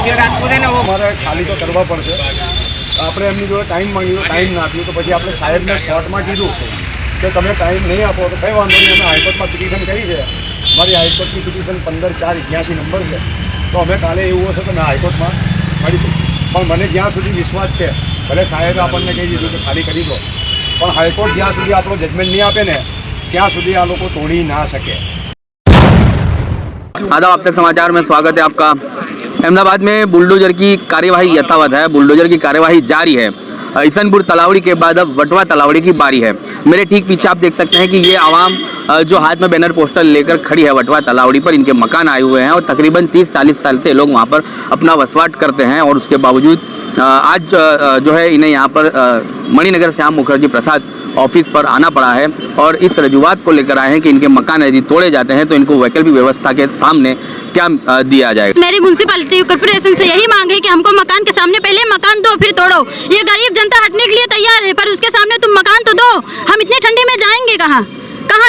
અમારે ખાલી તો કરવા પડશે. આપણે એમની જોડે ટાઈમ માંગ્યો, ટાઈમ ના આપ્યો, તો પછી આપણે સાહેબને શોર્ટમાં કીધું કે તમે ટાઈમ નહીં આપો તો કંઈ વાંધો નહીં, અમે હાઈકોર્ટમાં પિટિશન કરી છે. મારી હાઈકોર્ટની પિટિશન 15/4/81 નંબર છે. તો અમે કાલે એવું હશે તો મેં હાઈકોર્ટમાં મળીશું. પણ મને જ્યાં સુધી વિશ્વાસ છે, ભલે સાહેબે આપણને કહી દીધું કે ખાલી કરી દો, પણ હાઈકોર્ટ જ્યાં સુધી આપણો જજમેન્ટ નહીં આપે ને ત્યાં સુધી આ લોકો તોડી ના શકે. आदाब, अब तक समाचार में स्वागत है आपका। अहमदाबाद में बुलडोजर की कार्यवाही यथावत है, बुलडोजर की कार्यवाही जारी है। ईसनपुर तलावड़ी के बाद अब वटवा तलावड़ी की बारी है। मेरे ठीक पीछे आप देख सकते हैं कि ये आवाम जो हाथ में बैनर पोस्टर लेकर खड़ी है वटवा तलावड़ी पर, इनके मकान आए हुए हैं और तकरीबन 30-40 साल से लोग वहाँ पर अपना वसवाट करते हैं और उसके बावजूद आज जो है इन्हें यहाँ पर मणिनगर श्याम मुखर्जी प्रसाद ऑफिस पर आना पड़ा है और इस रजूआत को लेकर आए हैं कि इनके मकान यदि तोड़े जाते हैं तो इनको वैकल्पिक व्यवस्था के सामने क्या दिया जाएगा। मेरी म्यूनसिपैलिटी कॉर्पोरेशन से यही मांग है कि हमको मकान के सामने पहले मकान दो फिर तोड़ो। ये गरीब जनता हटने के लिए तैयार है, पर उसके सामने तुम मकान तो दो। हम इतने ठंडे में जाएंगे कहाँ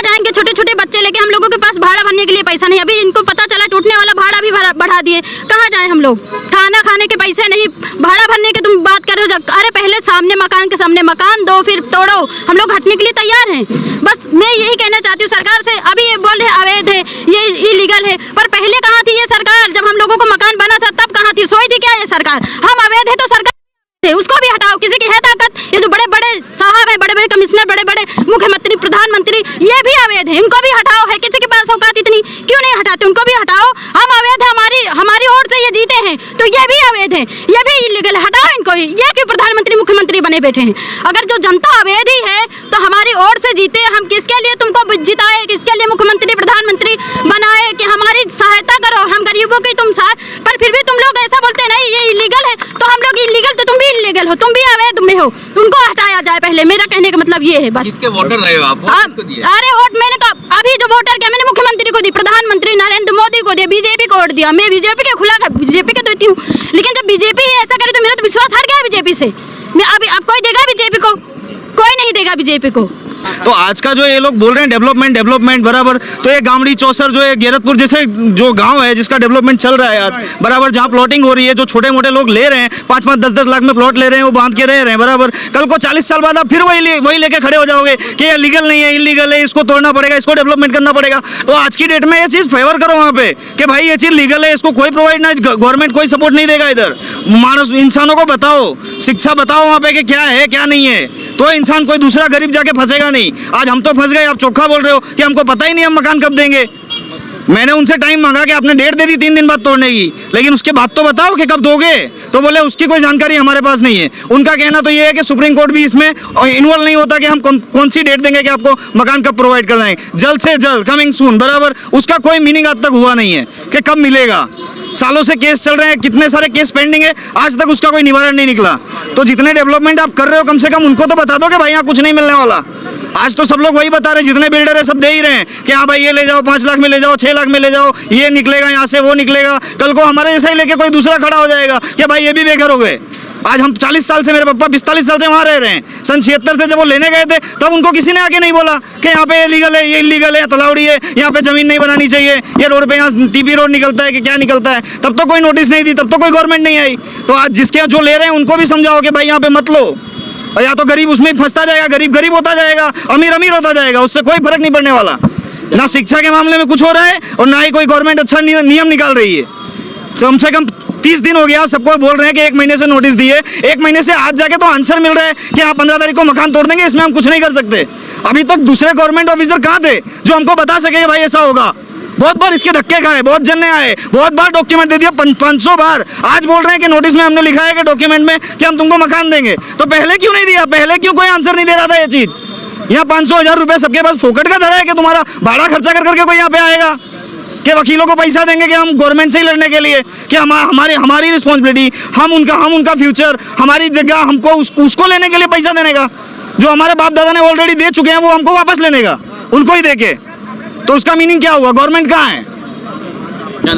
जाएंगे? छोटे छोटे बच्चे लेके हम लोगों के पास भाड़ा भरने के लिए पैसा नहीं। अभी इनको पता चला टूटने वाला भाड़ा भी बढ़ा दिए। कहाँ जाएं हम लोग? खाना खाने के पैसे नहीं, भाड़ा भरने के तुम बात कर रहे हो। अरे पहले सामने मकान के सामने मकान दो फिर तोड़ो। हम लोग हटने के लिए तैयार हैं। बस मैं यही कहना चाहती हूँ सरकार से। अभी ये बोल रहे अवैध है, ये इलीगल है, पर पहले कहाँ थी ये सरकार? जब हम लोगों को मकान बना था तब कहाँ थी? सोई थी क्या ये सरकार? हम अवैध है तो सरकार उसको भी हटाओ। किसी की है ताकत? ये जो बड़े बड़े साहब हैं, बड़े बड़े कमिश्नर, बड़े बड़े मुख्यमंत्री, प्रधानमंत्री, ये भी अवैध है, इनको भी हटाओ। है किसी के पास औकात इतनी? क्यों नहीं हटाते? उनको भी हटाओ। हम अवैध है, हमारी ओर से ये जीते हैं तो ये भी अवैध है, ये भी इलीगल है, हटाओ इनको। ये क्यों प्रधानमंत्री मुख्यमंत्री बने बैठे हैं? अगर जो जनता अवैध ही है तो हमारी ओर से जीते, हम किसके लिए तुमको जिताए, किसके लिए मुख्यमंत्री प्रधानमंत्री बनाए कि हमारी सहायता करो, हम गरीबों की तुम पर फिर भी तुम लोग ऐसा बोलते नहीं ये इलीगल है तो हम लोग इलीगल, तो तुम भी इलीगल हो, तुम भी अवैध में हो। उनको हटाया जाए पहले। मेरा कहने का मतलब ये है बस। किसके वोटर रहे हो आप? अरे वोट मैंने अभी जो वोटर क्या, मैंने मुख्यमंत्री को दी, प्रधानमंत्री नरेंद्र मोदी को दिया, बीजेपी को वोट दिया। मैं बीजेपी के खुला बीजेपी के देती हूँ, लेकिन जब बीजेपी ही ऐसा करे तो मेरा तो विश्वास हट गया बीजेपी से। मैं अभी अब कोई देगा बीजेपी को? कोई नहीं देगा बीजेपी को। तो आज का जो ये लोग बोल रहे हैं डेवलपमेंट बराबर, तो ये गामड़ी चौसर जो है गेरतपुर जैसे जो गांव है जिसका डेवलपमेंट चल रहा है आज बराबर, जहां प्लॉटिंग हो रही है, जो छोटे मोटे लोग ले रहे हैं 5-5, 10-10 लाख में प्लॉट ले रहे हैं, वो बांध के रह रहे हैं बराबर। कल को 40 साल बाद आप फिर वही लेके खड़े हो जाओगे कि ये लीगल नहीं है, इलीगल है, इसको तोड़ना पड़ेगा, इसको डेवलपमेंट करना पड़ेगा। तो आज की डेट में ये चीज़ फेवर करो वहाँ पे कि भाई ये चीज़ लीगल है, इसको कोई प्रोवाइड ना, गवर्नमेंट कोई सपोर्ट नहीं देगा। इधर मानस इंसानों को बताओ, शिक्षा बताओ वहाँ पे कि क्या है क्या नहीं है, तो इंसान कोई दूसरा गरीब जाके फंसेगा नहीं। आज हम तो फंस गए, आप चोखा बोल रहे हो कि हमको पता ही नहीं हम मकान कब देंगे। मैंने उनसे टाइम मांगा कि आपने डेट दे दी 3 दिन बाद तोड़ने की, लेकिन उसके बाद तो बताओ कि कब दोगे। तो बोले उसकी कोई जानकारी हमारे पास नहीं है। उनका कहना तो ये है कि सुप्रीम कोर्ट भी इसमें इन्वॉल्व नहीं होता कि हम कौन सी डेट देंगे कि आपको मकान कब प्रोवाइड करना है। जल्द से जल्द, कमिंग सून बराबर, उसका कोई मीनिंग आज तक हुआ नहीं है कि कब मिलेगा। सालों से केस चल रहे हैं, कितने सारे केस पेंडिंग है, आज तक उसका कोई निवारण नहीं निकला। तो जितने डेवलपमेंट आप कर रहे हो कम से कम उनको तो बता दो कि भाई यहाँ कुछ नहीं मिलने वाला। आज तो सब लोग वही बता रहे हैं, जितने बिल्डर है सब दे ही रहे हैं कि हाँ भाई ये ले जाओ, 5 लाख में ले जाओ, 6 लाख में ले जाओ, ये निकलेगा यहाँ से, वो निकलेगा। कल को हमारे जैसा ही लेके कोई दूसरा खड़ा हो जाएगा कि भाई ये भी बेघर हो गए। आज हम 40 साल से, मेरे पापा 45 साल से वहाँ रह रहे हैं। सन 76 से जब वो लेने गए थे तब उनको किसी ने आके नहीं बोला कि यहाँ पे ये लीगल है, ये इलीगल है, तलावड़ी है, यहाँ पे जमीन नहीं बनानी चाहिए, ये रोड पे यहाँ टीपी रोड निकलता है कि क्या निकलता है। तब तो कोई नोटिस नहीं दी, तब तो कोई गवर्नमेंट नहीं आई। तो आज जिसके यहाँ जो ले रहे हैं उनको भी समझाओ कि भाई यहाँ पे मत लो, और या तो गरीब उसमें फंसता जाएगा, गरीब होता जाएगा, अमीर होता जाएगा, उससे कोई फर्क नहीं पड़ने वाला। ना शिक्षा के मामले में कुछ हो रहा है और ना ही कोई गवर्नमेंट अच्छा नियम निकाल रही है। कम से कम 30 दिन हो गया, सबको बोल रहे हैं कि 1 महीने से नोटिस दिए, 1 महीने से आज जाके तो आंसर मिल रहा है कि हाँ 15 तारीख को मकान तोड़ देंगे, इसमें हम कुछ नहीं कर सकते। अभी तक दूसरे गवर्नमेंट ऑफिसर कहाँ थे जो हमको बता सके भाई ऐसा होगा? बहुत बार इसके धक्के खाए, बहुत जने आए, बहुत बार डॉक्यूमेंट दे दिया, 500 बार। आज बोल रहे हैं कि नोटिस में हमने लिखा है कि डॉक्यूमेंट में कि हम तुमको मकान देंगे, तो पहले क्यों नहीं दिया? पहले क्यों कोई आंसर नहीं दे रहा था? ये चीज़ यहाँ 500-1000 रुपये सबके पास फोकट का धरा है कि तुम्हारा भाड़ा खर्चा कर करके कोई यहाँ पे आएगा कि वकीलों को पैसा देंगे कि हम गवर्नमेंट से ही लड़ने के लिए कि हमारी रिस्पॉन्सिबिलिटी, हम उनका फ्यूचर, हमारी जगह हमको उसको लेने के लिए पैसा देने का, जो हमारे बाप दादा ने ऑलरेडी दे चुके हैं वो हमको वापस लेने का, उनको ही देके। तो उसका मीनिंग क्या हुआ? गवर्नमेंट कहाँ है?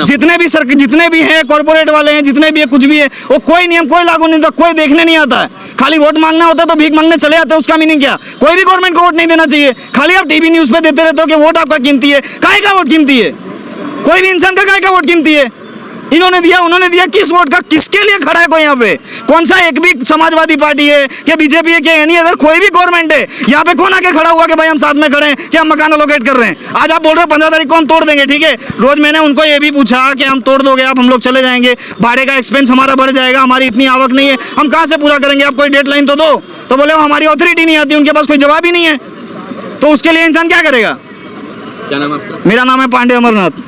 जितने भी हैं कॉर्पोरेट वाले हैं, जितने भी है कुछ भी है, वो कोई नियम कोई लागू नहीं होता, कोई देखने नहीं आता है। खाली वोट मांगना होता है तो भीख मांगने चले जाते हैं। उसका मीनिंग क्या? कोई भी गवर्नमेंट को वोट नहीं देना चाहिए। खाली आप टीवी न्यूज़ पे देते रहते हो कि वोट आपका कीमती है। काहे का वोट कीमती है? कोई भी इंसान का काहे का वोट कीमती है? इन्होंने दिया उन्होंने दिया, किस वोट का किसके लिए खड़ा है कोई यहाँ पे? कौन सा एक भी समाजवादी पार्टी है कि बीजेपी है कि एनी अदर कोई भी गवर्नमेंट है यहाँ पे कौन आके खड़ा हुआ कि भाई हम साथ में खड़े हैं कि हम मकान अलोकेट कर रहे हैं? आज आप बोल रहे हो 15 तारीख को हम तोड़ देंगे, ठीक है। रोज मैंने उनको ये भी पूछा कि हम तोड़ दोगे आप, हम लोग चले जाएंगे, भाड़े का एक्सपेंस हमारा बढ़ जाएगा, हमारी इतनी आवक नहीं है, हम कहाँ से पूरा करेंगे, आप कोई डेडलाइन तो दो। तो बोले हमारी अथॉरिटी नहीं आती, उनके पास कोई जवाब ही नहीं है। तो उसके लिए इंसान क्या करेगा? क्या नाम है आपका? मेरा नाम है पांडे अमरनाथ।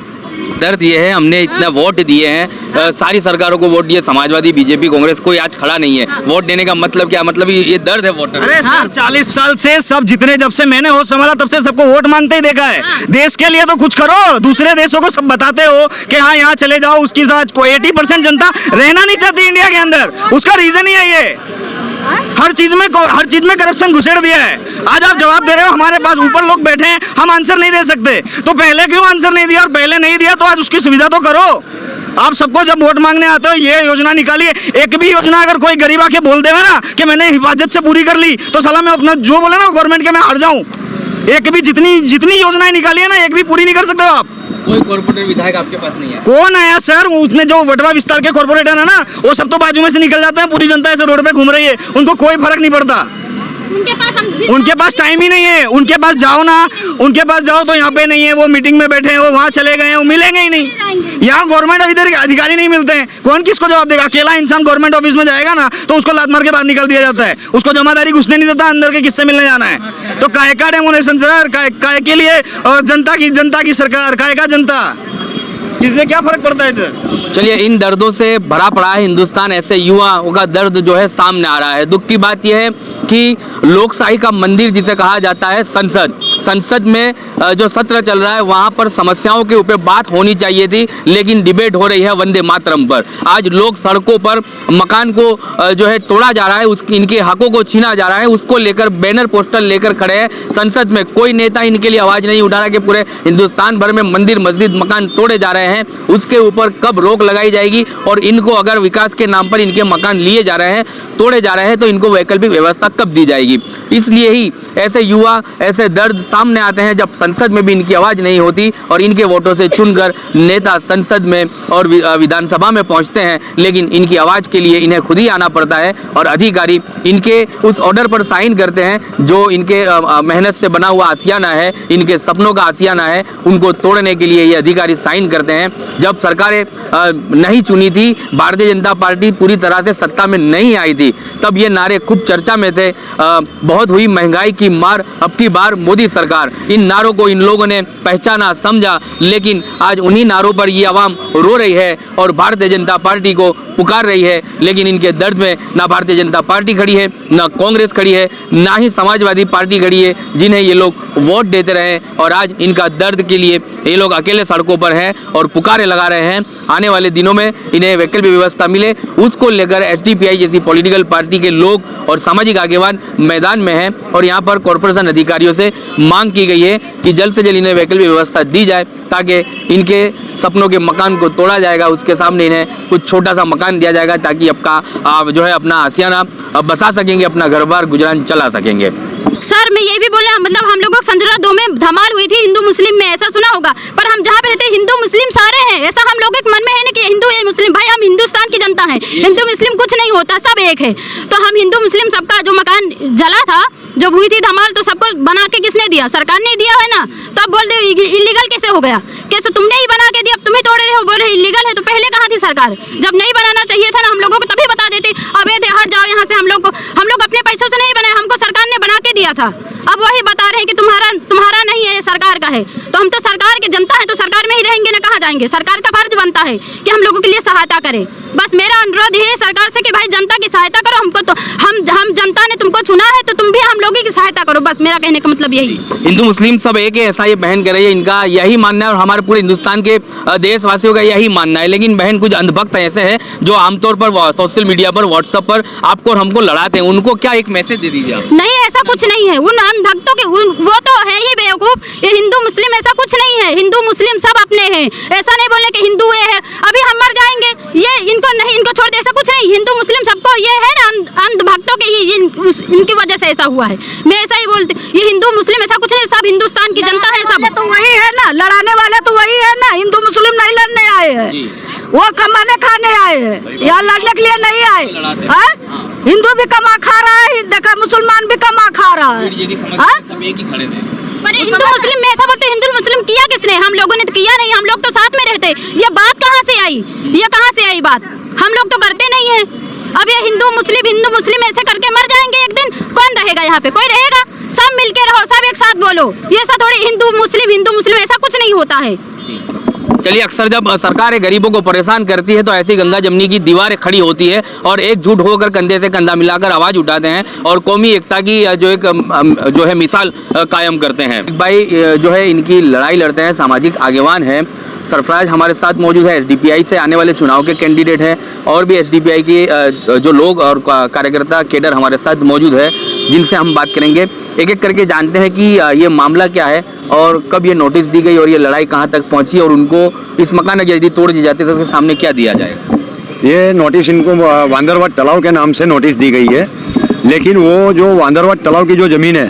दर्द ये है, हमने इतना वोट दिए हैं, सारी सरकारों को वोट दिए, समाजवादी बीजेपी कांग्रेस, कोई आज खड़ा नहीं है। वोट देने का मतलब क्या? मतलब ये दर्द है वोटर। अरे सर 40 साल से सब जितने, जब से मैंने होश संभाला तब से सबको वोट मांगते ही देखा है। देश के लिए तो कुछ करो। दूसरे देशों को सब बताते हो कि हाँ यहाँ चले जाओ, उसकी साथ 80% जनता रहना नहीं चाहती इंडिया के अंदर। उसका रीजन ही है ये, हर चीज में करप्शन घुसेड़ दिया है। आज आप जवाब दे रहे हो, हमारे पास ऊपर लोग बैठे हैं, हम आंसर नहीं दे सकते। तो पहले क्यों आंसर नहीं दिया? और पहले नहीं दिया तो आज उसकी सुविधा तो करो। आप सबको जब वोट मांगने आते हो ये योजना निकालिए। एक भी योजना अगर कोई गरीब आके बोल देगा ना कि मैंने हिफाजत से पूरी कर ली, तो साला मैं अपना जो बोले ना गवर्नमेंट के मैं हार जाऊं। एक भी जितनी योजनाएं निकाली है ना, एक भी पूरी नहीं कर सकते हो आप। कोई कॉर्पोरेटर विधायक आपके पास नहीं है? कौन आया सर? उसने जो वटवा विस्तार के कॉर्पोरेटर है ना, वो सब तो बाजू में से निकल जाते हैं। पूरी जनता ऐसे रोड पे घूम रही है, उनको कोई फर्क नहीं पड़ता। उनके पास टाइम ही नहीं है। उनके पास जाओ ना, उनके पास जाओ तो यहाँ पे नहीं है, वो मीटिंग में बैठे हैं, वो वहाँ चले गए हैं, वो मिलेंगे ही नहीं। यहाँ गवर्नमेंट अधिकारी नहीं मिलते हैं, कौन किसको जवाब देगा? अकेला इंसान गवर्नमेंट ऑफिस में जाएगा ना तो उसको लात मार के बाहर निकाल दिया जाता है, उसको जमादारी घुसने नहीं देता अंदर के किससे मिलने जाना है। तो काहे का डेमोनेशन सर? काहे के लिए? और जनता की सरकार, काहे का जनता? इससे क्या फर्क पड़ता है इधर? चलिए, इन दर्दों से भरा पड़ा है हिंदुस्तान, ऐसे युवाओं का दर्द जो है सामने आ रहा है। दुख की बात यह है कि लोकशाही का मंदिर जिसे कहा जाता है संसद में जो सत्र चल रहा है वहाँ पर समस्याओं के ऊपर बात होनी चाहिए थी, लेकिन डिबेट हो रही है वंदे मातरम पर। आज लोग सड़कों पर मकान को जो है तोड़ा जा रहा है, उसकी इनके हकों को छीना जा रहा है, उसको लेकर बैनर पोस्टर लेकर खड़े हैं संसद में। कोई नेता इनके लिए आवाज़ नहीं उठा रहा कि पूरे हिंदुस्तान भर में मंदिर मस्जिद मकान तोड़े जा रहे हैं, उसके ऊपर कब रोक लगाई जाएगी? और इनको अगर विकास के नाम पर इनके मकान लिए जा रहे हैं, तोड़े जा रहे हैं, तो इनको वैकल्पिक व्यवस्था कब दी जाएगी? इसलिए ही ऐसे युवा, ऐसे दर्द सामने आते हैं जब संसद में भी इनकी आवाज़ नहीं होती और इनके वोटों से चुनकर नेता संसद में और विधानसभा में पहुंचते हैं, लेकिन इनकी आवाज़ के लिए इन्हें खुद ही आना पड़ता है और अधिकारी इनके उस ऑर्डर पर साइन करते हैं जो इनके मेहनत से बना हुआ आसियाना है, इनके सपनों का आसियाना है, उनको तोड़ने के लिए ये अधिकारी साइन करते हैं। जब सरकारें नहीं चुनी थी, भारतीय जनता पार्टी पूरी तरह से सत्ता में नहीं आई थी, तब ये नारे खूब चर्चा में थे। बहुत हुई महंगाई की मार, अब की बार मोदी सरकार। इन नारों को इन लोगों ने पहचाना, समझा, लेकिन आज उन्हीं नारों पर ये आवाम रो रही है और भारतीय जनता पार्टी को पुकार रही है। लेकिन इनके दर्द में ना भारतीय जनता पार्टी खड़ी है, ना कांग्रेस खड़ी है, ना ही समाजवादी पार्टी खड़ी है, जिन्हें ये लोग वोट देते रहे। और आज इनका दर्द के लिए ये लोग अकेले सड़कों पर हैं और पुकारे लगा रहे हैं। आने वाले दिनों में इन्हें वैकल्पिक व्यवस्था मिले, उसको लेकर एसडीपीआई जैसी पॉलिटिकल पार्टी के लोग और सामाजिक आगेवान मैदान में हैं। और यहाँ पर कॉर्पोरेशन अधिकारियों से मांग की गई है कि जल्द से जल्द इन्हें वैकल्पिक व्यवस्था दी जाए, ताकि इनके सपनों के मकान को तोड़ा जाएगा, उसके सामने इन्हें कुछ छोटा सा मकान दिया जाएगा, ताकि आपका जो है अपना आसियाना बसा सकेंगे, अपना घर बार गुजरान चला सकेंगे। सर मैं ये भी बोले, मतलब हम लोगों को संजुला 2 में धमाल हुई थी हिंदू मुस्लिम में, ऐसा सुना होगा, पर हम जहाँ पे रहते हैं हिंदू मुस्लिम सारे हैं। ऐसा हम लोगों के मन में है ना कि हिंदू है मुस्लिम, भाई हम हिंदुस्तान की जनता है, हिंदू मुस्लिम कुछ नहीं होता, सब एक है। तो हम हिंदू मुस्लिम सबका जो मकान जला था, जब हुई थी धमाल, तो सबको बना के किसने दिया? सरकार ने दिया है ना। तो अब बोल दे इलीगल कैसे हो गया? कैसे तुमने ही बना के दिया, अब तुम ही तोड़ रहे हो, बोल रहे इलीगल है। तो पहले कहाँ थी सरकार? जब नहीं बनाना चाहिए था ना हम लोगों को, तभी बता देते अवैध है, हट जाओ यहाँ से। हम लोग अपने पैसों से नहीं बनाए, हमको सरकार ने बना के दिया था। अब वही बता रहे हैं कि तुम्हारा नहीं है, सरकार का है। तो हम तो सरकार के जनता है, तो सरकार में ही रहेंगे ना, कहाँ जाएंगे? सरकार का फर्ज बनता है कि हम लोगों के लिए सहायता करे। बस मेरा अनुरोध है सरकार से कि भाई जनता की सहायता करो। हमको तो हम जनता ने तुमको चुना है, तो तुम भी हम लोगों की सहायता करो। बस मेरा कहने का मतलब यही। हिंदू मुस्लिम सब एक है, ऐसा ये बहन कह रही है, इनका यही मानना है और हमारे पूरे हिंदुस्तान के देशवासियों का यही मानना है। लेकिन बहन कुछ अंधभक्त ऐसे हैं जो आमतौर पर सोशल मीडिया पर, व्हाट्सएप पर आपको और हमको लड़ाते हैं, उनको क्या एक मैसेज दे दीजिए आप? नहीं, ऐसा कुछ नहीं है। उन अंधभक्तों के वो तो है ही बेवकूफ। ये हिंदू मुस्लिम ऐसा कुछ नहीं है, हिंदू मुस्लिम सब अपने हैं। ऐसा नहीं बोलने कि हिंदू ये है, अभी हम मर जाएंगे, ये इनको नहीं, इनको छोड़ दे, ऐसा कुछ नहीं। हिंदू मुस्लिम सबको, ये है ना अंधभक्तों के ही इनकी वजह से ऐसा हुआ है। मैं ऐसा ही बोलती, ये हिंदू मुस्लिम ऐसा कुछ नहीं, सब हिंदुस्तान की जनता है। सब तो वही है ना, लड़ाने वाले तो वही है ना, हिंदू मुस्लिम नहीं लड़ने आए हैं। वो कमाने खाने आए हैं, यहाँ लड़ने के लिए नहीं आए। हाँ? हिंदू भी कमा खा रहा है, देखा मुसलमान भी कमा खा रहा है। हाँ? पर हिंदू मुस्लिम में ऐसा बोलते, हिंदू मुस्लिम किया किसने? हम लोगों ने तो किया नहीं, हम लोग तो साथ में रहते। ये बात कहाँ से आई? ये कहाँ से आई बात? हम लोग तो करते नहीं है। अब ये हिंदू मुस्लिम ऐसे करके मर जाएंगे एक दिन, कौन रहेगा यहाँ पे? कोई रहेगा? सब मिलके रहो, सब एक साथ बोलो। ये सब थोड़ी हिंदू मुस्लिम ऐसा कुछ नहीं होता है। चलिए, अक्सर जब सरकारें गरीबों को परेशान करती है तो ऐसी गंगा जमनी की दीवारें खड़ी होती है और एकजुट होकर कंधे से कंधा मिलाकर आवाज उठाते हैं और कौमी एकता की जो है मिसाल कायम करते हैं। भाई जो है इनकी लड़ाई लड़ते हैं, सामाजिक आगेवान है। सरफराज हमारे साथ मौजूद है, एसडीपीआई से आने वाले चुनाव के कैंडिडेट हैं और भी एसडीपीआई के जो लोग और कार्यकर्ता केडर हमारे साथ मौजूद है, जिनसे हम बात करेंगे। एक एक करके जानते हैं कि ये मामला क्या है और कब ये नोटिस दी गई और ये लड़ाई कहाँ तक पहुँची और उनको इस मकान की यदि तोड़ दी जाती है तो उसके सामने क्या दिया जाएगा। ये नोटिस इनको वांदरवाट तालाब के नाम से नोटिस दी गई है, लेकिन वो जो वांदरवाट तालाब की जो ज़मीन है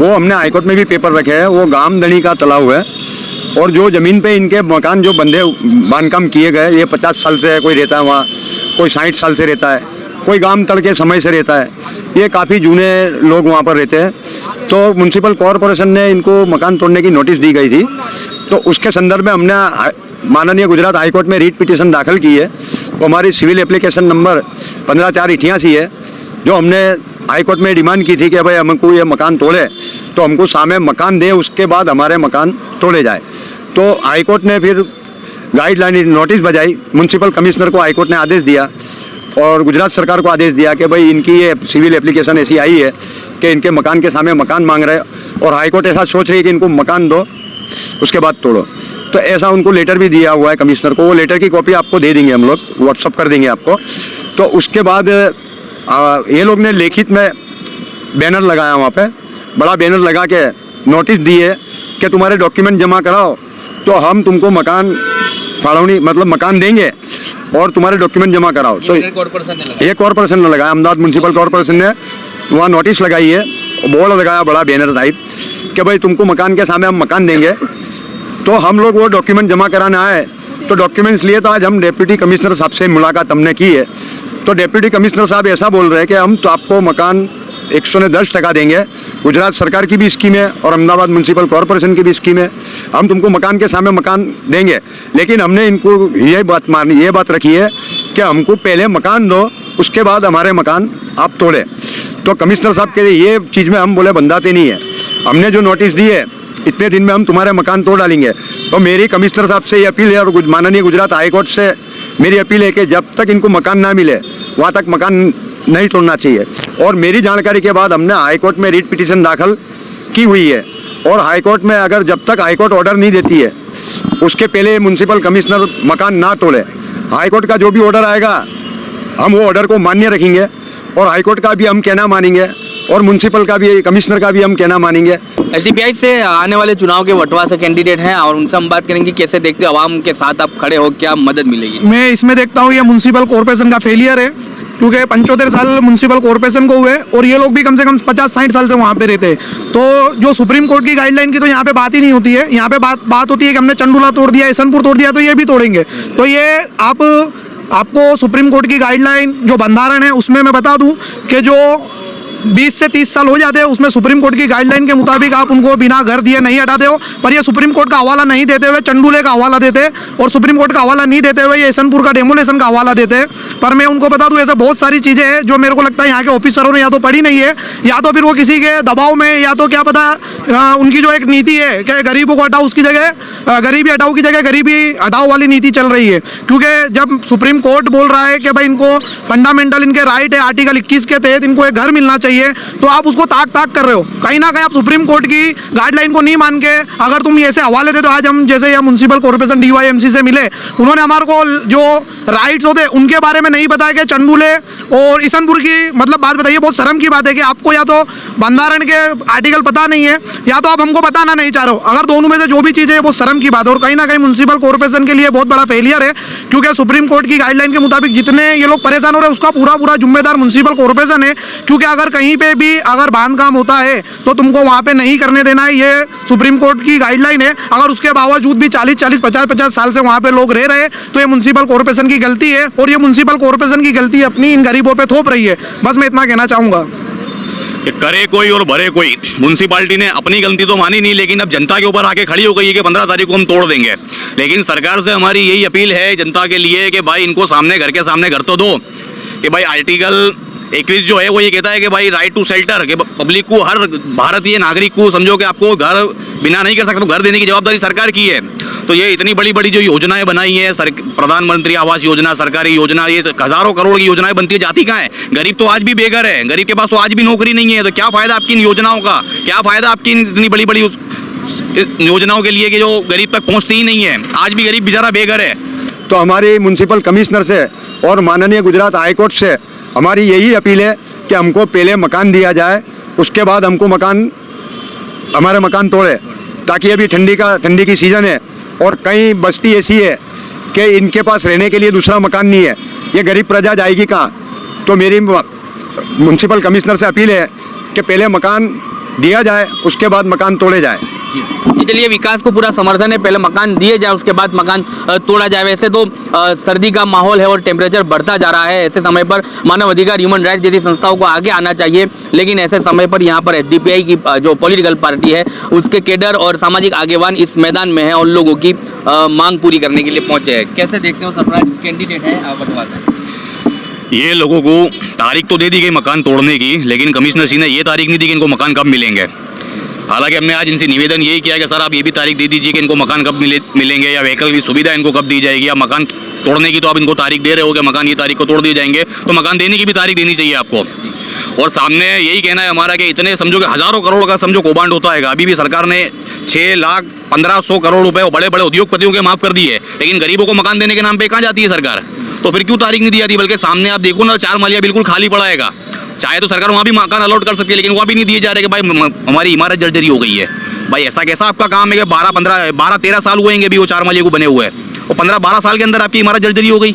वो हमने हाईकोर्ट में भी पेपर रखे हैं। वो गामदनी का तालाब है और जो ज़मीन पे इनके मकान जो बंदे बांधकाम किए गए, ये 50 साल से कोई रहता है वहाँ, कोई 60 साल से रहता है, कोई गांव तड़ के समय से रहता है। ये काफ़ी जूने लोग वहाँ पर रहते हैं। तो म्यूनसिपल कॉरपोरेशन ने इनको मकान तोड़ने की नोटिस दी गई थी, तो उसके संदर्भ में हमने माननीय गुजरात हाईकोर्ट में रीट पिटीशन दाखिल की है। वो हमारी सिविल एप्लीकेशन नंबर 15/4/88 है, जो हमने हाईकोर्ट में डिमांड की थी कि भाई हमको ये मकान तोड़े तो हमको सामने मकान दें, उसके बाद हमारे मकान तोड़े जाए। तो हाईकोर्ट ने फिर गाइडलाइन नोटिस बजाई, म्यूनसिपल कमिश्नर को हाईकोर्ट ने आदेश दिया और गुजरात सरकार को आदेश दिया कि भाई इनकी ये सिविल एप्लीकेशन ऐसी आई है कि इनके मकान के सामने मकान मांग रहे हैं और हाईकोर्ट ऐसा सोच रही है कि इनको मकान दो उसके बाद तोड़ो। तो ऐसा उनको लेटर भी दिया हुआ है कमिश्नर को। वो लेटर की कॉपी आपको दे देंगे, हम लोग व्हाट्सअप कर देंगे आपको। तो उसके बाद ये लोग ने लिखित में बैनर लगाया, वहाँ पे बड़ा बैनर लगा के नोटिस दिए कि तुम्हारे डॉक्यूमेंट जमा कराओ तो हम तुमको मकान फाड़ौनी मतलब मकान देंगे और तुम्हारे डॉक्यूमेंट जमा कराओ। तो ये कॉरपोरेशन ने लगाया, अहमदाबाद म्यूनसिपल कॉरपोरेशन ने वहाँ नोटिस लगाई है, बोर्ड लगाया बड़ा बैनर टाइप कि भाई तुमको मकान के सामने हम मकान देंगे। तो हम लोग वो डॉक्यूमेंट जमा कराने आए, तो डॉक्यूमेंट्स लिए तो आज हम डिप्टी कमिश्नर साहब से मुलाकात हमने की है। तो डिप्टी कमिश्नर साहब ऐसा बोल रहे हैं कि हम तो आपको मकान 110% देंगे, गुजरात सरकार की भी स्कीम है और अहमदाबाद म्यूनसिपल कॉरपोरेशन की भी स्कीम है, हम तुमको मकान के सामने मकान देंगे। लेकिन हमने इनको ये बात रखी है कि हमको पहले मकान दो, उसके बाद हमारे मकान आप तोड़े। तो कमिश्नर साहब के ये चीज़ में हम बोले बंधाते नहीं है, हमने जो नोटिस दी है इतने दिन में हम तुम्हारे मकान तोड़ डालेंगे। तो मेरी कमिश्नर साहब से ये अपील है और माननीय गुजरात हाईकोर्ट से मेरी अपील है कि जब तक इनको मकान ना मिले वहाँ तक मकान नहीं तोड़ना चाहिए। और मेरी जानकारी के बाद हमने हाईकोर्ट में रीट पिटीशन दाखिल की हुई है और हाईकोर्ट में अगर जब तक हाईकोर्ट ऑर्डर नहीं देती है उसके पहले म्यूनसिपल कमिश्नर मकान ना तोड़े, हाईकोर्ट का जो भी ऑर्डर आएगा हम वो ऑर्डर को मान्य रखेंगे और हाईकोर्ट का भी हम कहना मानेंगे और म्यूनसिपल का भी कमिश्नर का भी हम कहना मानेंगे। एसडीपीआई से आने वाले चुनाव के वटवा से कैंडिडेट हैं और उनसे हम बात करेंगे कैसे देखते हो आवाम के साथ आप खड़े हो, क्या मदद मिलेगी। मैं इसमें देखता हूँ ये म्यूनसिपल कॉर्पोरेशन का फेलियर है, क्योंकि 75 साल म्यूनसिपल कॉर्पोरेशन को हुए और ये लोग भी कम से कम 50-60 साल से वहाँ पे रहते हैं। तो जो सुप्रीम कोर्ट की गाइडलाइन की तो यहाँ पे बात ही नहीं होती है। यहाँ पे बात होती है कि हमने चंडूला तोड़ दिया, इसनपुर तोड़ दिया, तो ये भी तोड़ेंगे। तो ये आपको सुप्रीम कोर्ट की गाइडलाइन जो बंधारण है उसमें मैं बता दूं कि जो 20 से 30 साल हो जाते हैं उसमें सुप्रीम कोर्ट की गाइडलाइन के मुताबिक आप उनको बिना घर दिए नहीं हटाते हो। पर ये सुप्रीम कोर्ट का हवाला नहीं देते हुए चंडूले का हवाला देते और सुप्रीम कोर्ट का हवाला नहीं देते हुए ये इसनपुर का डेमोलेशन का हवाला देते हैं। पर मैं उनको बता दूं ऐसे बहुत सारी चीज़ें हैं जो मेरे को लगता है यहाँ के ऑफिसरों ने या तो पढ़ी नहीं है या तो फिर वो किसी के दबाव में या तो क्या पता उनकी जो एक नीति है कि गरीबों को हटाओ उसकी जगह गरीबी हटाओ की जगह गरीबी हटाओ वाली नीति चल रही है। क्योंकि जब सुप्रीम कोर्ट बोल रहा है कि भाई इनको फंडामेंटल इनके राइट है आर्टिकल 21 के तहत इनको एक घर मिलना चाहिए, तो आप उसको ताक कर रहे हो। कहीं ना कहीं आप सुप्रीम कोर्ट की गाइडलाइन को नहीं मान के अगर तुम ऐसे हवाले दे दो, आज हम जैसे यह म्यूनसिपल कॉर्पोरेशन DYMC से मिले, उन्होंने हमारे को जो राइट्स होते उनके बारे में नहीं बताया कि चंडूले और इसनपुर की मतलब बात बताइए। बहुत शर्म की बात है कि आपको या तो बंधारण के आर्टिकल पता नहीं है या तो आप हमको बताना नहीं चाह रहे हो। अगर दोनों में से जो भी चीज़ है वो शर्म की बात है और कहीं ना कहीं म्यूनसिपल कॉर्पोरेशन के लिए बहुत बड़ा फेलियर है। क्योंकि सुप्रीम कोर्ट की गाइडलाइन के मुताबिक जितने ये लोग परेशान हो रहे हैं उसका पूरा जिम्मेदार म्यूनसिपल कॉर्पोरेशन है। क्योंकि अगर कहीं पे भी अगर बांध काम होता है तो तुमको वहाँ पे नहीं करने देना है, ये सुप्रीम कोर्ट की गाइडलाइन है। अगर उसके बावजूद भी 40-40, 50-50 साल से वहाँ पे लोग रह रहे हैं तो ये म्युनिसिपल कॉर्पोरेशन की गलती है, और ये म्युनिसिपल कॉर्पोरेशन की गलती अपनी इन गरीबों पे थोप रही है। बस मैं इतना कहना चाहूँगा कि करे कोई और भरे कोई। म्यूनसिपालिटी ने अपनी गलती तो मानी नहीं, लेकिन अब जनता के ऊपर आके खड़ी हो गई है कि 15 तारीख को हम तोड़ देंगे। लेकिन सरकार से हमारी यही अपील है जनता के लिए कि भाई इनको सामने घर के सामने घर तो दो, कि भाई आर्टिकल 21 जो है वो ये कहता है कि भाई राइट टू शेल्टर, कि पब्लिक को, हर भारतीय नागरिक को समझो कि आपको घर बिना नहीं कर सकते, घर देने की जवाबदारी सरकार की है। तो ये इतनी बड़ी बड़ी जो योजनाएं बनाई हैं, प्रधानमंत्री आवास योजना, सरकारी योजना, ये हजारों करोड़ की योजनाएं बनती है, जाती कहाँ है? गरीब तो आज भी बेघर है, गरीब के पास तो आज भी नौकरी नहीं है। तो क्या फायदा आपकी इन योजनाओं का, क्या फायदा आपकी इतनी बड़ी बड़ी योजनाओं के लिए कि जो गरीब तक पहुंचती ही नहीं है? आज भी गरीब बेचारा बेघर है। तो हमारे म्यूनसिपल कमिश्नर से और माननीय गुजरात हाईकोर्ट से हमारी यही अपील है कि हमको पहले मकान दिया जाए, उसके बाद हमको हमारे मकान तोड़े, ताकि अभी ठंडी की सीज़न है और कई बस्ती ऐसी है कि इनके पास रहने के लिए दूसरा मकान नहीं है। ये गरीब प्रजा जाएगी कहाँ? तो मेरी म्यूनसिपल कमिश्नर से अपील है कि पहले मकान दिया जाए, उसके बाद मकान तोड़े जाए। जी चलिए, विकास को पूरा समर्थन है, पहले मकान दिए जाए उसके बाद मकान तोड़ा जाए। वैसे तो सर्दी का माहौल है और टेम्परेचर बढ़ता जा रहा है, ऐसे समय पर मानव अधिकार, ह्यूमन राइट्स जैसी संस्थाओं को आगे आना चाहिए। लेकिन ऐसे समय पर यहाँ पर एसडीपीआई की जो पॉलिटिकल पार्टी है उसके कैडर और सामाजिक आगेवान इस मैदान में है और लोगों की मांग पूरी करने के लिए पहुंचे हैं। कैसे देखते हो? सरफराज कैंडिडेट है बटवा से, ये लोगों को तारीख तो दे दी गई मकान तोड़ने की, लेकिन कमिश्नर जी ने ये तारीख नहीं दी कि इनको मकान कब मिलेंगे। हालांकि हमने आज इनसे निवेदन यही किया कि सर आप ये भी तारीख दे दीजिए कि इनको मकान कब मिलेंगे, या व्हीकल की सुविधा इनको कब दी जाएगी, या मकान तोड़ने की तो आप इनको तारीख दे रहे हो कि मकान ये तारीख को तोड़ दिए जाएंगे, तो मकान देने की भी तारीख देनी चाहिए आपको। और सामने यही कहना है हमारा कि इतने समझो कि हज़ारों करोड़ का समझो कौभांड होता है। अभी भी सरकार ने 6,15,100 करोड़ रुपए बड़े बड़े उद्योगपतियों के माफ़ कर दिए, लेकिन गरीबों को मकान देने के नाम पे कहाँ जाती है सरकार? तो फिर क्यों तारीख नहीं दी जाती? बल्कि सामने आप देखो ना, 4 मालिया बिल्कुल खाली पड़ा हैगा। चाहे तो सरकार वहाँ भी मकान अलॉट कर सकती है, लेकिन वहाँ भी नहीं दिए जा रहे कि भाई हमारी इमारत जर्जरी हो गई है। भाई ऐसा कैसा आपका काम है कि 12-13 साल हुए हैं अभी वो 4 मालिया को बने हुए हैं, और 15-12 साल के अंदर आपकी इमारत जर्जरी हो गई।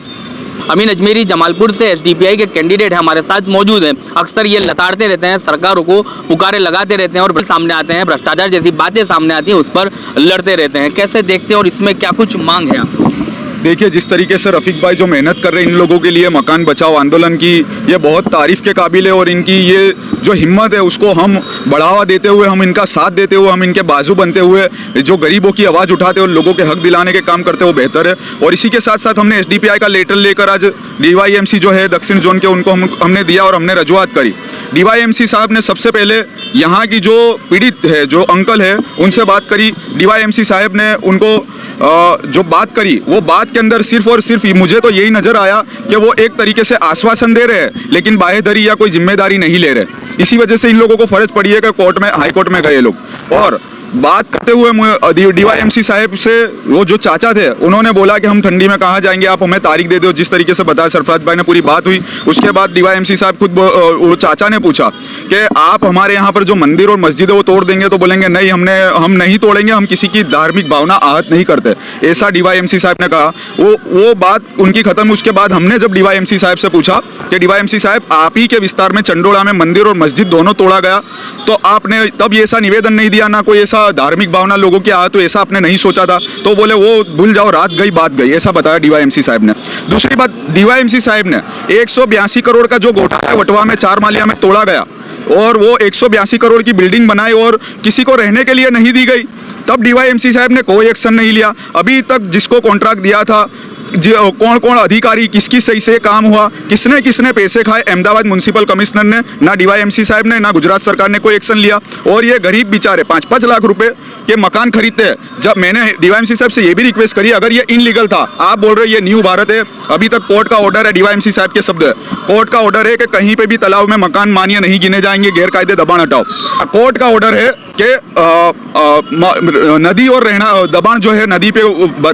अमीन अजमेरी जमालपुर से एसडीपीआई के कैंडिडेट है, हमारे साथ मौजूद हैं। अक्सर ये लताड़ते रहते हैं, सरकारों को पुकारे लगाते रहते हैं और सामने आते हैं, भ्रष्टाचार जैसी बातें सामने आती हैं उस पर लड़ते रहते हैं। कैसे देखते हैं और इसमें क्या कुछ मांग है आपको? देखिए, जिस तरीके से रफ़ीक भाई जो मेहनत कर रहे हैं इन लोगों के लिए मकान बचाओ आंदोलन की, ये बहुत तारीफ़ के काबिल है। और इनकी ये जो हिम्मत है उसको हम बढ़ावा देते हुए, हम इनका साथ देते हुए, हम इनके बाजू बनते हुए जो गरीबों की आवाज़ उठाते और लोगों के हक दिलाने के काम करते वो बेहतर है। और इसी के साथ साथ हमने एसडीपीआई का लेटर लेकर आज डीवाईएमसी जो है दक्षिण जोन के, उनको हमने दिया और हमने रजूआत करी। डीवाईएमसी साहब ने सबसे पहले यहाँ की जो पीड़ित है, जो अंकल है, उनसे बात करी। डीवाईएमसी साहब ने उनको जो बात करी, वो बात के अंदर सिर्फ और सिर्फ मुझे तो यही नज़र आया कि वो एक तरीके से आश्वासन दे रहे हैं, लेकिन बाहेधरी या कोई जिम्मेदारी नहीं ले रहे। इसी वजह से इन लोगों को फर्ज पड़ी है कि कोर्ट में, हाई कोर्ट में गए लोग। और बात करते हुए डीवाईएमसी साहब से वो जो चाचा थे उन्होंने बोला कि हम ठंडी में कहाँ जाएंगे, आप हमें तारीख दे दो। जिस तरीके से बताया सरफराज भाई ने, पूरी बात हुई। उसके बाद डीवाईएमसी साहब खुद वो चाचा ने पूछा कि आप हमारे यहाँ पर जो मंदिर और मस्जिद है वो तोड़ देंगे? तो बोलेंगे नहीं, हम नहीं तोड़ेंगे, हम किसी की धार्मिक भावना आहत नहीं करते, ऐसा डीवाईएमसी साहब ने कहा। वो बात उनकी खत्म। उसके बाद हमने जब डीवाईएमसी साहब से पूछा कि डीवाईएमसी साहब आप ही के विस्तार में चंडोला में मंदिर और मस्जिद दोनों तोड़ा गया, तो आपने तब ये ऐसा निवेदन नहीं दिया, ना कोई ऐसा धार्मिक भावना लोगों की आ, तो ऐसा आपने नहीं सोचा था? तो बोले वो भूल जाओ, रात गई बात गई, ऐसा बताया डीवाईएमसी साहब ने। दूसरी बात, डीवाईएमसी साहब ने 182 करोड़ का जो घोटाला वटवा में 4 मालिया में तोड़ा गया और वो 182 करोड़ की बिल्डिंग बनाई और किसी को रहने के लिए नहीं दी गई, तब डीवाईएमसी साहब ने कोई एक्शन नहीं लिया। अभी तक जिसको कॉन्ट्रैक्ट दिया था, कौन कौन अधिकारी, किसकी सही से काम हुआ, किसने किसने पैसे खाए, अहमदाबाद म्यूनसिपल कमिश्नर ने, ना डीवाईएमसी साहब ने, ना गुजरात सरकार ने कोई एक्शन लिया। और ये गरीब बेचारे 5-5 लाख रुपए के मकान खरीदते हैं। जब मैंने डीवाईएमसी साहब से ये भी रिक्वेस्ट करी, अगर ये इनलीगल था, आप बोल रहे ये न्यू भारत है, अभी तक कोर्ट का ऑर्डर है, डीवाईएमसी साहब के शब्द है, कोर्ट का ऑर्डर है कि कहीं पे भी तालाब में मकान मान्य नहीं गिने जाएंगे, गैर कायदे दबाण हटाओ। कोर्ट का ऑर्डर है कि नदी और रहना दबाण जो है, नदी पे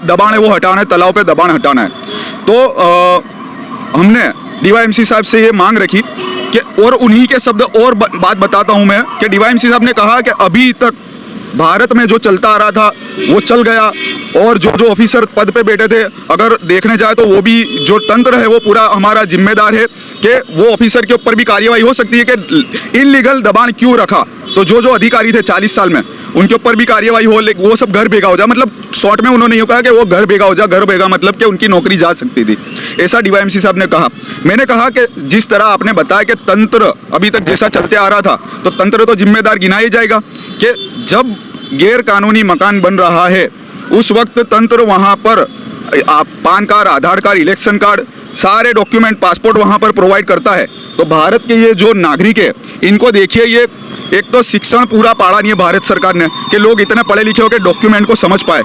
दबाण है वो हटाना है, तालाब पे दबाण हटाना है। तो हमने डीवाईएमसी साहब से ये मांग रखी कि, और उन्हीं के शब्द और बात बताता हूं मैं, कि डीवाईएमसी साहब ने कहा कि अभी तक भारत में जो चलता आ रहा था वो चल गया। और जो जो ऑफिसर पद पे बैठे थे, अगर देखने जाए तो वो भी जो तंत्र है वो पूरा हमारा जिम्मेदार है कि वो ऑफिसर के ऊपर भी कार्यवाही हो सकती है कि इनलीगल दबाण क्यों रखा। तो जो जो अधिकारी थे 40 साल में उनके ऊपर भी कार्यवाही हो, लेकिन वो सब घर भेगा हो जाए। मतलब शॉर्ट में उन्होंने यूँ कहा कि वो घर भेगा हो जाए। घर भेगा मतलब कि उनकी नौकरी जा सकती थी, ऐसा डीवाईएमसी साहब ने कहा। मैंने कहा कि जिस तरह आपने बताया कि तंत्र अभी तक जैसा चलते आ रहा था, तो तंत्र तो जिम्मेदार गिनाया जाएगा कि जब गैर कानूनी मकान बन रहा है उस वक्त तंत्र वहाँ पर पान कार्ड, आधार कार्ड, इलेक्शन कार्ड, सारे डॉक्यूमेंट, पासपोर्ट वहाँ पर प्रोवाइड करता है। तो भारत के ये जो नागरिक है इनको देखिए, ये एक तो शिक्षण पूरा पाड़ा नहीं है भारत सरकार ने कि लोग इतने पढ़े लिखे हो के डॉक्यूमेंट को समझ पाए।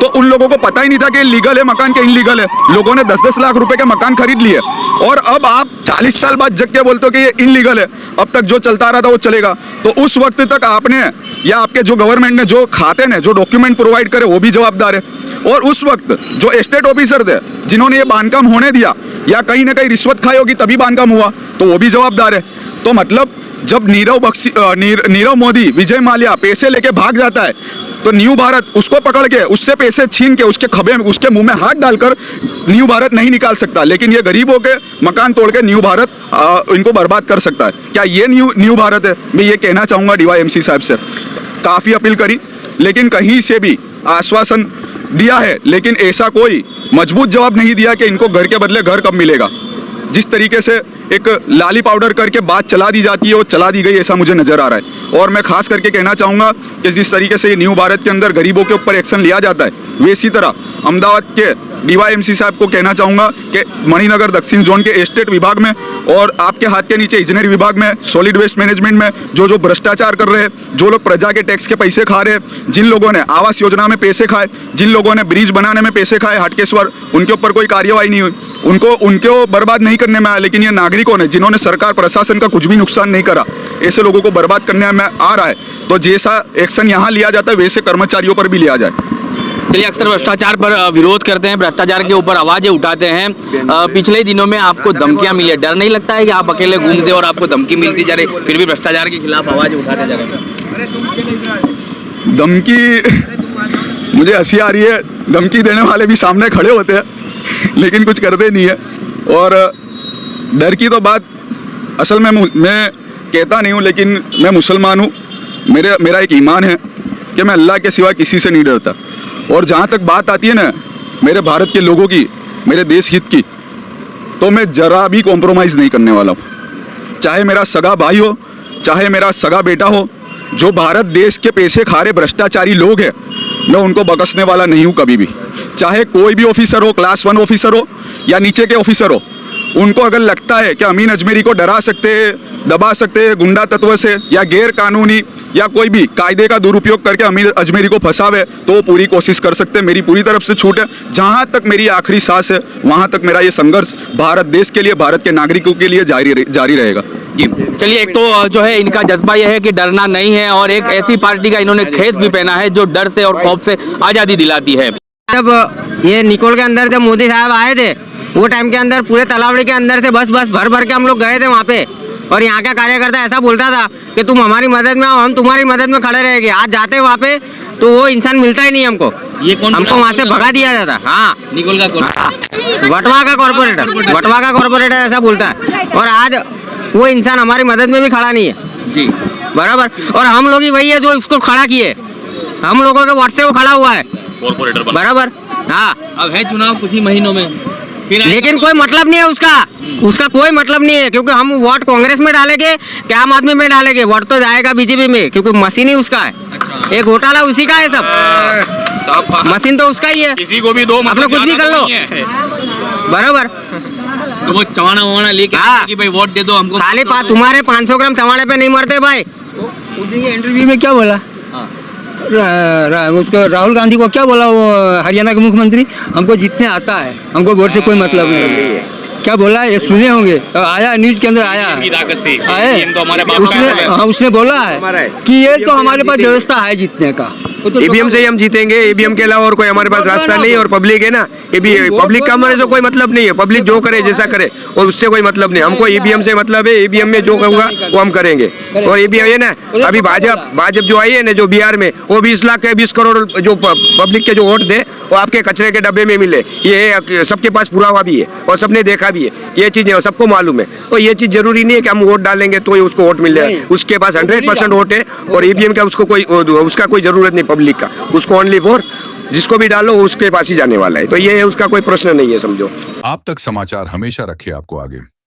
तो उन लोगों को पता ही नहीं था कि लीगल है मकान के इनलीगल है। लोगों ने 10-10 लाख रुपए के मकान खरीद लिए और अब आप 40 साल बाद जग के बोलते हो कि ये इनलीगल है। अब तक जो चलता आ रहा था वो चलेगा। तो उस वक्त तक आपने या आपके जो गवर्नमेंट ने जो खाते ने जो डॉक्यूमेंट प्रोवाइड करे वो भी जवाबदार है। और उस वक्त जो एस्टेट ऑफिसर थे जिन्होंने ये बांधकाम होने दिया या कहीं ना कहीं रिश्वत खाई होगी तभी बांधकाम हुआ, तो वो भी जवाबदार है। तो मतलब जब नीरव मोदी, विजय माल्या पैसे लेके भाग जाता है तो न्यू भारत उसको पकड़ के उससे पैसे छीन के उसके खबे में, उसके मुंह में हाथ डालकर न्यू भारत नहीं निकाल सकता, लेकिन ये गरीबों के मकान तोड़ के न्यू भारत इनको बर्बाद कर सकता है। क्या ये न्यू भारत है? मैं ये कहना चाहूँगा डीवाईएमसी साहब से। काफ़ी अपील करी लेकिन कहीं से भी आश्वासन दिया है, लेकिन ऐसा कोई मजबूत जवाब नहीं दिया कि इनको घर के बदले घर कब मिलेगा। जिस तरीके से एक लाली पाउडर करके बात चला दी जाती है वो चला दी गई, ऐसा मुझे नजर आ रहा है। और मैं खास करके कहना चाहूँगा कि जिस तरीके से ये न्यू भारत के अंदर गरीबों के ऊपर एक्शन लिया जाता है, वैसी तरह अहमदाबाद के डीवाईएमसी साहब को कहना चाहूँगा कि मणिनगर दक्षिण जोन के एस्टेट विभाग में और आपके हाथ के नीचे इंजीनियर विभाग में, सॉलिड वेस्ट मैनेजमेंट में जो भ्रष्टाचार कर रहे हैं, जो लोग प्रजा के टैक्स के पैसे खा रहे हैं, जिन लोगों ने आवास योजना में पैसे खाए, जिन लोगों ने ब्रिज बनाने में पैसे खाए हटकेश्वर, उनके ऊपर कोई कार्यवाही नहीं हुई। उनको बर्बाद नहीं करने में आया, लेकिन ये नागरिकों ने जिन्होंने सरकार प्रशासन का कुछ भी नुकसान नहीं करा, ऐसे लोगों को बर्बाद करने में आ रहा है। तो जैसा एक्शन यहाँ लिया जाता है वैसे कर्मचारियों पर भी लिया जाए। चलिए, अक्सर भ्रष्टाचार पर विरोध करते हैं, भ्रष्टाचार के ऊपर आवाजें उठाते हैं। पिछले दिनों में आपको धमकियां मिली, डर नहीं लगता है कि आप अकेले घूमते और आपको धमकी मिलती जा रही, फिर भी भ्रष्टाचार के खिलाफ आवाज उठाते जा रहे हैं? धमकी, मुझे हंसी आ रही है। धमकी देने वाले भी सामने खड़े होते हैं लेकिन कुछ करते नहीं है। और डर की तो बात असल में मैं कहता नहीं हूँ, लेकिन मैं मुसलमान हूँ। मेरा एक ईमान है कि मैं अल्लाह के सिवा किसी से नहीं डरता। और जहाँ तक बात आती है ना मेरे भारत के लोगों की, मेरे देश हित की, तो मैं जरा भी कॉम्प्रोमाइज़ नहीं करने वाला हूँ। चाहे मेरा सगा भाई हो, चाहे मेरा सगा बेटा हो, जो भारत देश के पैसे खा रहे भ्रष्टाचारी लोग हैं, मैं उनको बकसने वाला नहीं हूँ कभी भी। चाहे कोई भी ऑफिसर हो, क्लास 1 ऑफिसर हो या नीचे के ऑफिसर हो, उनको अगर लगता है कि अमीन अजमेरी को डरा सकते हैं, दबा सकते हैं गुंडा तत्व से या गैर कानूनी या कोई भी कायदे का दुरुपयोग करके अमीन अजमेरी को फंसावे, तो वो पूरी कोशिश कर सकते हैं। मेरी पूरी तरफ से छूट है। जहाँ तक मेरी आखिरी सांस है वहाँ तक मेरा ये संघर्ष भारत देश के लिए, भारत के नागरिकों के लिए जारी रहेगा। जी, चलिए, एक तो जो है इनका जज्बा यह है कि डरना नहीं है, और एक ऐसी पार्टी का इन्होंने खेस भी पहना है जो डर से और खौफ से आज़ादी दिलाती है। जब ये निकोल के अंदर जब मोदी साहब आए थे वो टाइम के अंदर पूरे तलावड़ी के अंदर से बस भर के हम लोग गए थे वहाँ पे, और यहाँ का कार्यकर्ता ऐसा बोलता था कि तुम हमारी मदद में आओ, हम तुम्हारी मदद में खड़े रहेंगे। आज जाते वहाँ पे तो वो इंसान मिलता ही नहीं हमको। ये कौन? हमको वहाँ से भगा दिया जाता। हाँ, निकोल का कौन? वटवा का कॉर्पोरेटर ऐसा बोलता है, और आज वो इंसान हमारी मदद में भी खड़ा नहीं है। जी, बराबर। और हम लोग ही वही है जो इसको खड़ा किए, हम लोगों के वोट से वो खड़ा हुआ है, बराबर। हाँ, अब है चुनाव कुछ ही महीनों में, लेकिन कोई मतलब नहीं है उसका कोई मतलब नहीं है, क्योंकि हम वोट कांग्रेस में डालेंगे कि आम आदमी में डालेंगे, वोट तो जाएगा बीजेपी में, क्योंकि मशीन ही उसका है। अच्छा। एक घोटाला उसी का है, सब मशीन तो उसका ही है। किसी को भी दो, अपने कुछ भी कर लो, बराबर। तो वो चवाना लेके कि भाई वोट दे दो हमको, खाली तुम्हारे 500 ग्राम चवाड़े पे नहीं मरते भाई। इंटरव्यू में क्या बोला उसको, राहुल गांधी को क्या बोला वो हरियाणा के मुख्यमंत्री, हमको जीतने आता है, हमको वोट से कोई मतलब नहीं है। क्या बोला ये सुने होंगे, आया न्यूज के अंदर आया है, उसने बोला है कि ये तो हमारे पास व्यवस्था है जीतने का। तो ईवीएम से ही हम जीतेंगे। ईवीएम के अलावा और कोई हमारे पास रास्ता नहीं है। और पब्लिक है ना, ये भी पब्लिक का हमारे से कोई मतलब नहीं है। पब्लिक जो करे जैसा करे और उससे कोई मतलब नहीं। हमको ईवीएम से मतलब है, ईवीएम में जो होगा वो हम करेंगे। और ईवीएम है ना, अभी भाजपा जो आई है ना, जो बिहार में, वो 20 लाख के 20 करोड़ जो पब्लिक के जो वोट दे वो आपके कचरे के डब्बे में मिले, ये सबके पास पुरावा भी है और सबने देखा भी है। ये चीज़ें सबको मालूम है। तो ये चीज़ जरूरी नहीं है कि हम वोट डालेंगे तो ही उसको वोट मिल जाए। उसके पास 100% वोट है और ईवीएम का उसका कोई जरूरत नहीं पब्लिक का। उसको ओनली फॉर जिसको भी डालो उसके पास ही जाने वाला है। तो ये उसका कोई प्रश्न नहीं है, समझो। आप तक समाचार हमेशा रखे आपको आगे।